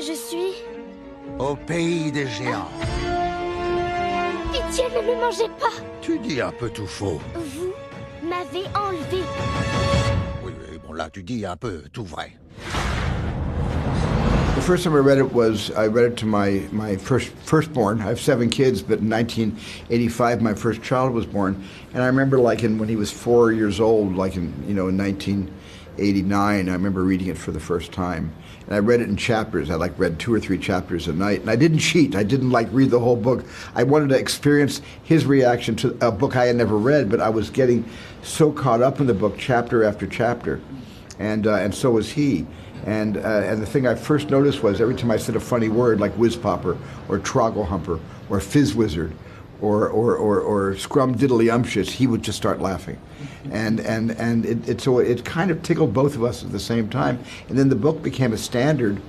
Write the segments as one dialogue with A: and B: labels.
A: je suis?
B: Au pays des géants.
A: Pitié, ne me mangez pas!
B: Tu dis un peu tout faux.
A: Vous m'avez enlevé.
B: Oui, bon là tu dis un peu tout vrai.
C: The first time I read it to my firstborn. I have 7 kids, but in 1985 my first child was born, and I remember when he was 4 years old, in 1989, I remember reading it for the first time. And I read it in chapters. I read 2 or 3 chapters a night. And I didn't cheat. I didn't read the whole book. I wanted to experience his reaction to a book I had never read, but I was getting so caught up in the book chapter after chapter. And so was he. And the thing I first noticed was every time I said a funny word like whizpopper or trogglehamper or fizzwizard or scrumdiddlyumptious, he would just start laughing. And it kind of tickled both of us at the same time. And then the book became a standard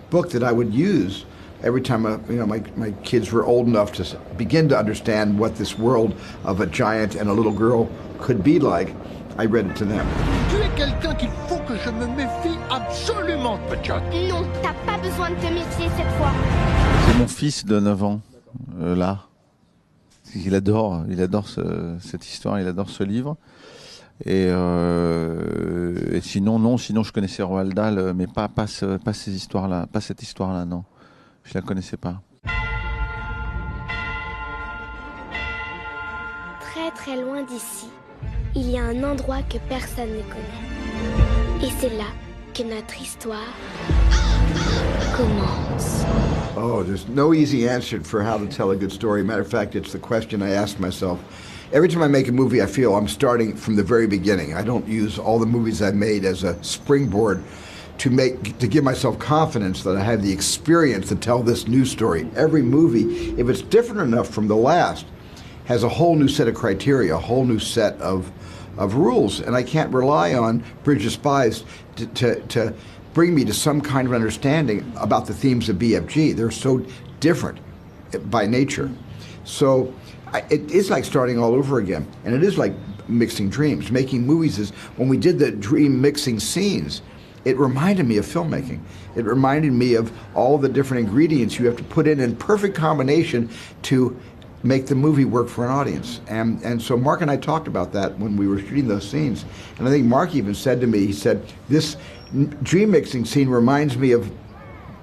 C: book that I would use every time my kids were old enough to begin to understand what this world of a giant and a little girl could be like. I read it to them.
B: Tu es quelqu'un qu'il faut que je me méfie absolument, Petchotte.
A: Non, t'as pas besoin de te méfier cette fois.
D: C'est mon fils de 9 ans, là. Il adore cette histoire, il adore ce livre. Et sinon je connaissais Roald Dahl, mais pas ces histoires-là, pas cette histoire-là, non. Je la connaissais pas.
A: Très très loin d'ici, il y a un endroit que personne ne connaît. Et c'est là que notre histoire commence.
C: Oh, there's no easy answer for how to tell a good story. Matter of fact, it's the question I ask myself. Every time I make a movie, I feel I'm starting from the very beginning. I don't use all the movies I've made as a springboard to give myself confidence that I have the experience to tell this new story. Every movie, if it's different enough from the last, has a whole new set of criteria, a whole new set of rules, and I can't rely on Bridge of Spies to bring me to some kind of understanding about the themes of BFG. They're so different by nature. So it is like starting all over again, and it is like mixing dreams. Making movies is, when we did the dream mixing scenes, it reminded me of filmmaking. It reminded me of all the different ingredients you have to put in perfect combination to make the movie work for an audience. And so Mark and I talked about that when we were shooting those scenes. And I think Mark even said to me, he said, this dream mixing scene reminds me of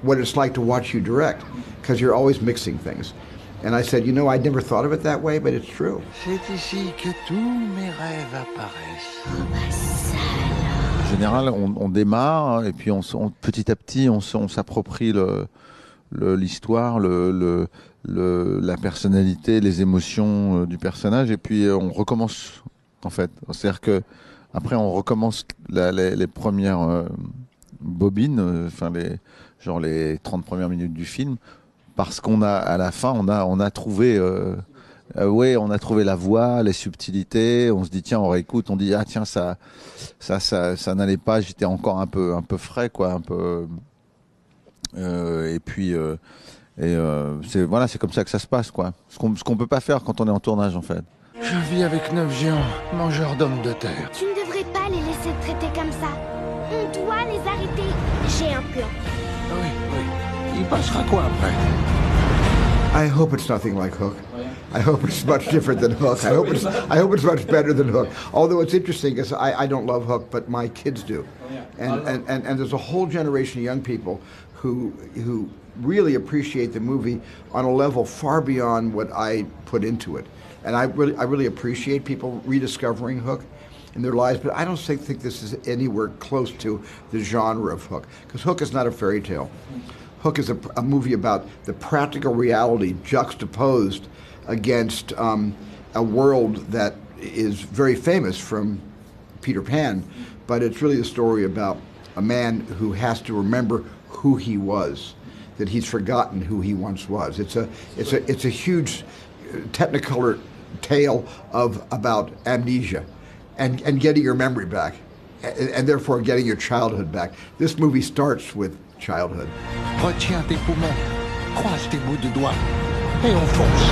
C: what it's like to watch you direct, because you're always mixing things. And I said, I never thought of it that way, but it's true.
B: C'est ici que tous mes rêves apparaissent.
D: En général, on démarre et puis petit à petit, on s'approprie l'histoire, la personnalité, les émotions du personnage, et puis on recommence en fait. C'est-à-dire que après on recommence les premières bobines, les 30 premières minutes du film, parce à la fin on a trouvé on a trouvé la voix, les subtilités, on se dit tiens, on réécoute, on dit ah tiens, ça n'allait pas, j'étais encore un peu frais quoi, un peu et puis c'est comme ça que ça se passe quoi. Ce qu'on peut pas faire quand on est en tournage en fait.
B: Je vis avec 9 géants, mangeurs d'hommes de terre.
A: Tu ne devrais pas les laisser te traiter comme ça. On doit les arrêter. J'ai un plan.
B: Oui. Il passera quoi après?
C: I hope it's nothing like Hook. I hope it's much different than Hook. I hope it's much better than Hook. Although it's interesting, because I don't love Hook, but my kids do. And there's a whole generation of young people who really appreciate the movie on a level far beyond what I put into it. And I really appreciate people rediscovering Hook in their lives, but I don't think this is anywhere close to the genre of Hook, because Hook is not a fairy tale. Hook is a movie about the practical reality juxtaposed against a world that is very famous from Peter Pan, but it's really a story about a man who has to remember who he was, that he's forgotten who he once was. It's a huge technicolor tale about amnesia and getting your memory back, and therefore getting your childhood back. This movie starts with childhood.
B: Retiens tes poumons, croise tes bouts de doigts et on fonce.